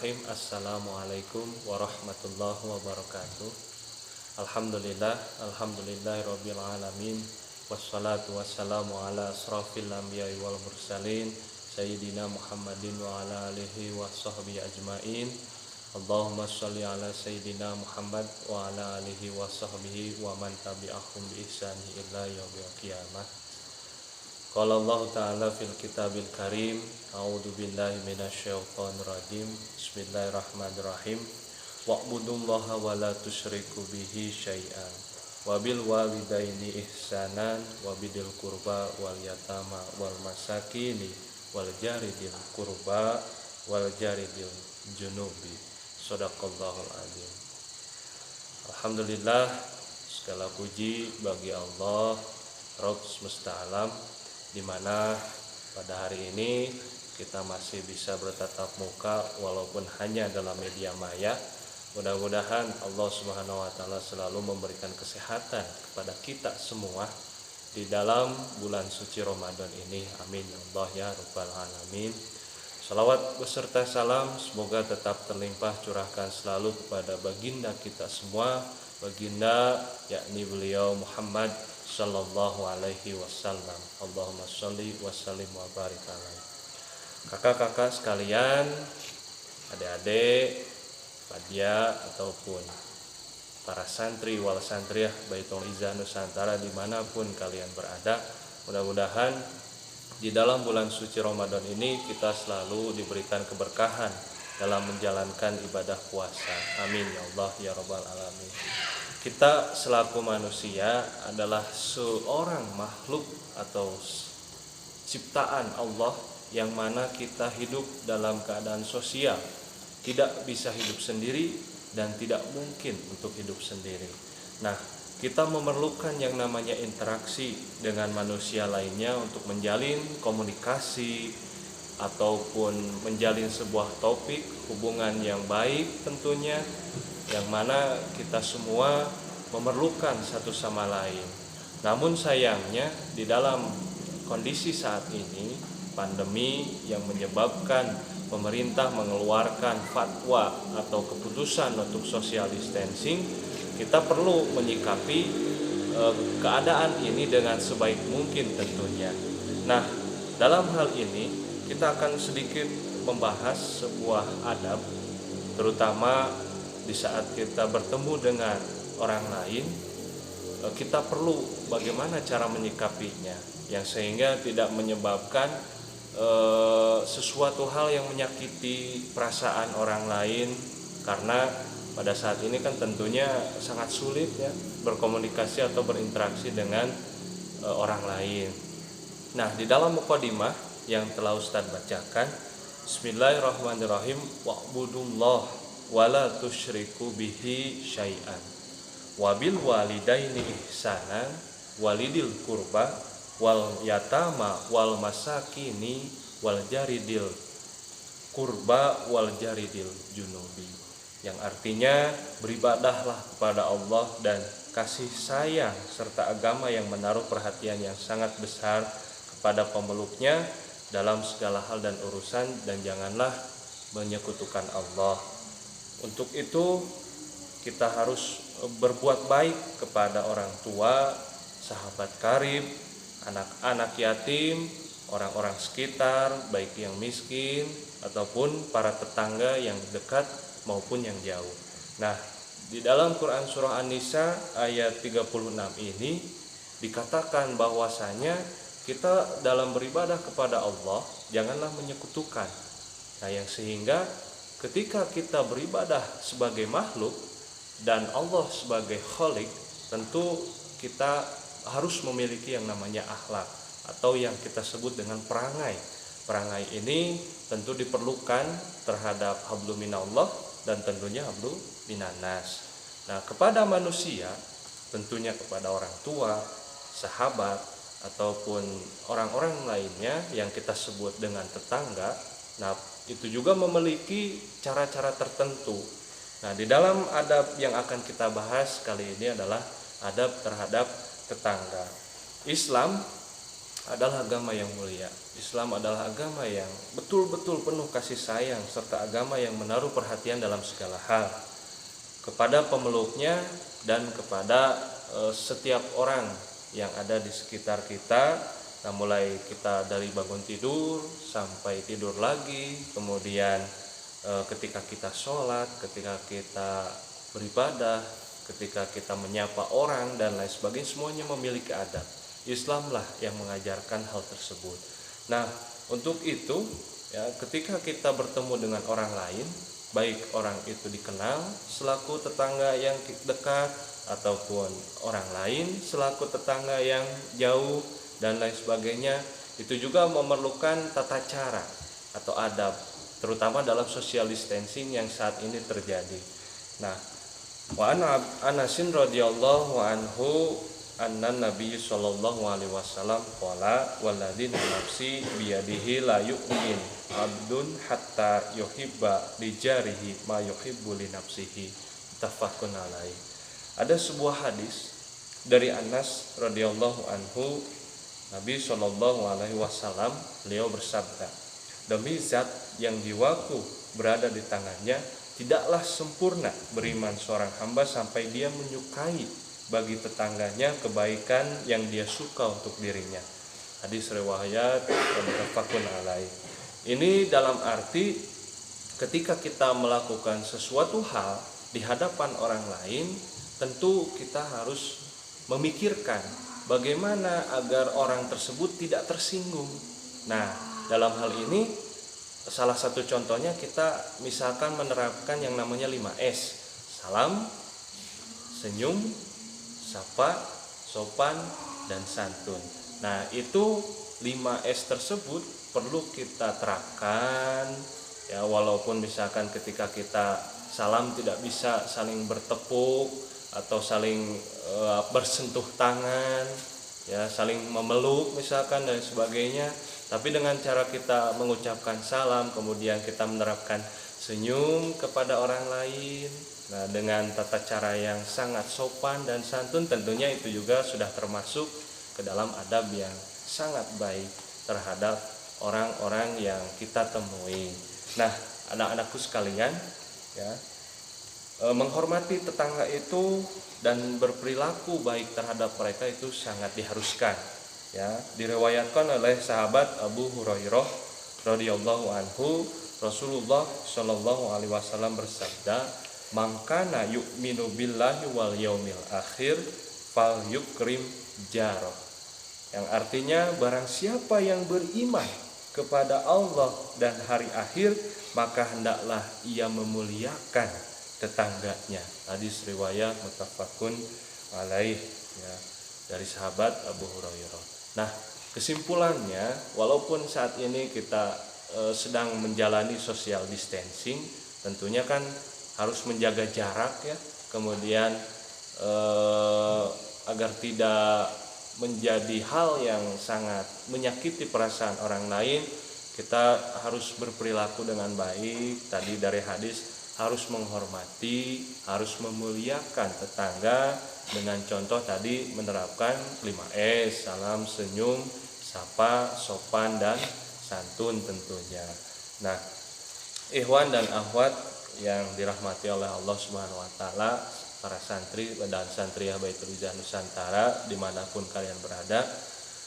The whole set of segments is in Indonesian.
Bismillahirrahmanirrahim. Assalamualaikum warahmatullahi wabarakatuh. Alhamdulillahirabbil alamin. Wassalatu wassalamu ala asrofil anbiya'i wal mursalin Sayyidina Muhammadin wa ala alihi wa sahbihi ajmain. Allahumma sholli ala Sayyidina Muhammad wa ala alihi wa sahbihi wa man tabi'ahum bi ihsani ila yaumil qiyamah. Qala Allah ta'ala fil kitabil karim, a'udzu billahi minasyaitonir rajim. Bismillahirrahmanirrahim. Wa'budullaha wa la tusyriku bihi syai'an. Wa bil walidaini ihsanan wa bidil qurba wal yatama wal masakini wal jari dil qurba wal jari dil junubi. Shadaqallahul adzim. Alhamdulillah, segala puji bagi Allah Rabb semesta alam, di mana pada hari ini kita masih bisa bertatap muka walaupun hanya dalam media maya. Mudah-mudahan Allah Subhanahu wa taala selalu memberikan kesehatan kepada kita semua di dalam bulan suci Ramadan ini. Amin ya Allah ya rabbal alamin. Salawat beserta salam semoga tetap terlimpah curahkan selalu kepada baginda kita semua, baginda yakni beliau Muhammad sallallahu alaihi wasallam. Allahumma sholli wa sallim wa barik alaihi. Kakak-kakak sekalian, adik-adik, padia ataupun para santri wal santriyah Baitul Izzah Nusantara dimanapun kalian berada, mudah-mudahan di dalam bulan suci Ramadan ini kita selalu diberikan keberkahan dalam menjalankan ibadah puasa. Amin ya Allah ya rabbal alamin. Kita selaku manusia adalah seorang makhluk atau ciptaan Allah yang mana kita hidup dalam keadaan sosial, tidak bisa hidup sendiri dan tidak mungkin untuk hidup sendiri. Nah, kita memerlukan yang namanya interaksi dengan manusia lainnya untuk menjalin komunikasi ataupun menjalin sebuah topik hubungan yang baik tentunya, yang mana kita semua memerlukan satu sama lain. Namun sayangnya di dalam kondisi saat ini pandemi yang menyebabkan pemerintah mengeluarkan fatwa atau keputusan untuk social distancing, kita perlu menyikapi keadaan ini dengan sebaik mungkin tentunya. Nah, dalam hal ini kita akan sedikit membahas sebuah adab, terutama di saat kita bertemu dengan orang lain, kita perlu bagaimana cara menyikapinya, yang sehingga tidak menyebabkan sesuatu hal yang menyakiti perasaan orang lain, karena pada saat ini kan tentunya sangat sulit ya berkomunikasi atau berinteraksi dengan orang lain. Nah, di dalam mukadimah yang telah Ustadz bacakan, Bismillahirrahmanirrahim, wa'budullah wa la tusyriku bihi syai'an wa bil walidaini ihsanan walidil qurba wal yatama wal masakini wal jaridil qurba wal jaridil junubi, yang artinya beribadahlah kepada Allah dan kasih sayang serta agama yang menaruh perhatian yang sangat besar kepada pemeluknya dalam segala hal dan urusan, dan janganlah menyekutukan Allah. Untuk itu kita harus berbuat baik kepada orang tua, sahabat karib, anak-anak yatim, orang-orang sekitar, baik yang miskin ataupun para tetangga yang dekat maupun yang jauh. Nah, di dalam Quran surah An-Nisa ayat 36 ini dikatakan bahwasanya kita dalam beribadah kepada Allah janganlah menyekutukan. Nah, yang sehingga ketika kita beribadah sebagai makhluk dan Allah sebagai Khalik, tentu kita harus memiliki yang namanya akhlak atau yang kita sebut dengan perangai. Perangai ini tentu diperlukan terhadap hablu minallah dan tentunya hablu minannas. Nah, kepada manusia, tentunya kepada orang tua, sahabat, ataupun orang-orang lainnya yang kita sebut dengan tetangga, nah itu juga memiliki cara-cara tertentu. Nah, di dalam adab yang akan kita bahas kali ini adalah adab terhadap tetangga. Islam adalah agama yang mulia. Islam adalah agama yang betul-betul penuh kasih sayang serta agama yang menaruh perhatian dalam segala hal kepada pemeluknya dan kepada setiap orang yang ada di sekitar kita. Nah, mulai kita dari bangun tidur sampai tidur lagi, kemudian ketika kita sholat, ketika kita beribadah, ketika kita menyapa orang dan lain sebagainya, semuanya memiliki adab. Islamlah yang mengajarkan hal tersebut. Nah, untuk itu ya, ketika kita bertemu dengan orang lain, baik orang itu dikenal selaku tetangga yang dekat ataupun orang lain selaku tetangga yang jauh dan lain sebagainya, itu juga memerlukan tata cara atau adab, terutama dalam social distancing yang saat ini terjadi. Nah, wa Anasin radhiyallahu anhu anna Nabi sallallahu alaihi wasallam qala walladzi nafsi biyadihi la yu'min abdun hatta yuhibba li jarihi ma yuhibbu li nafsihi, muttafaqun alaih. Ada sebuah hadis dari Anas radhiyallahu anhu, Nabi sallallahu alaihi wasallam beliau bersabda, demi zat yang jiwaku berada di tangannya, tidaklah sempurna beriman seorang hamba sampai dia menyukai bagi tetangganya kebaikan yang dia suka untuk dirinya. Hadis riwayat muttafaqun alaih. Ini dalam arti ketika kita melakukan sesuatu hal di hadapan orang lain, tentu kita harus memikirkan bagaimana agar orang tersebut tidak tersinggung. Nah, dalam hal ini salah satu contohnya kita misalkan menerapkan yang namanya 5S. Salam, senyum, sapa, sopan, dan santun. Nah, itu 5S tersebut perlu kita terapkan ya, walaupun misalkan ketika kita salam tidak bisa saling bertepuk atau saling bersentuh tangan ya, saling memeluk misalkan dan sebagainya, tapi dengan cara kita mengucapkan salam kemudian kita menerapkan senyum kepada orang lain, nah dengan tata cara yang sangat sopan dan santun, tentunya itu juga sudah termasuk ke dalam adab yang sangat baik terhadap orang-orang yang kita temui. Nah, anak-anakku sekalian ya, menghormati tetangga itu dan berperilaku baik terhadap mereka itu sangat diharuskan ya. Diriwayatkan oleh sahabat Abu Hurairah radhiyallahu anhu, Rasulullah shallallahu alaihi wasallam bersabda, "Man kana yu'minu billahi wal yaumil akhir falyukrim jarah." Yang artinya barang siapa yang beriman kepada Allah dan hari akhir, maka hendaklah ia memuliakan tetangganya. Hadis riwayat muttafaqun alaih ya, dari sahabat Abu Hurairah. Nah, kesimpulannya, walaupun saat ini kita sedang menjalani social distancing, tentunya kan harus menjaga jarak ya, kemudian agar tidak menjadi hal yang sangat menyakiti perasaan orang lain, kita harus berperilaku dengan baik. Tadi dari hadis harus menghormati, harus memuliakan tetangga dengan contoh tadi menerapkan 5S, salam, senyum, sapa, sopan, dan santun tentunya. Nah, ikhwan dan akhwat yang dirahmati oleh Allah Subhanahu wa taala, para santri dan santriah Baitul Izzah Nusantara dimanapun kalian berada,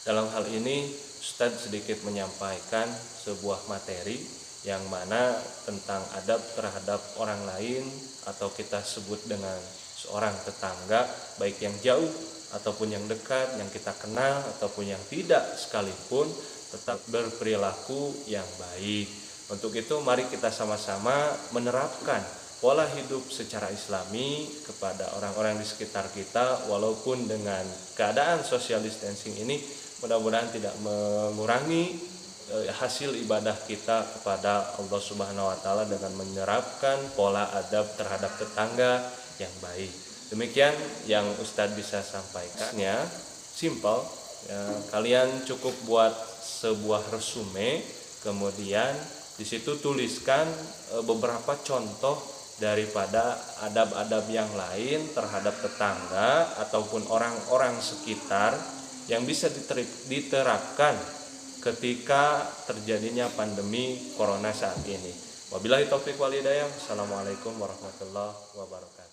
dalam hal ini Ustadz sedikit menyampaikan sebuah materi yang mana tentang adab terhadap orang lain, atau kita sebut dengan seorang tetangga, baik yang jauh ataupun yang dekat, yang kita kenal ataupun yang tidak sekalipun, tetap berperilaku yang baik. Untuk itu mari kita sama-sama menerapkan pola hidup secara islami kepada orang-orang di sekitar kita, walaupun dengan keadaan social distancing ini mudah-mudahan tidak mengurangi hasil ibadah kita kepada Allah Subhanahu wa taala dengan menerapkan pola adab terhadap tetangga yang baik. Demikian yang Ustadz bisa sampaikannya, simple ya, kalian cukup buat sebuah resume, kemudian di situ tuliskan beberapa contoh daripada adab-adab yang lain terhadap tetangga ataupun orang-orang sekitar yang bisa diterapkan ketika terjadinya pandemi corona saat ini. Wabillahi taufik wal hidayah. Assalamualaikum warahmatullahi wabarakatuh.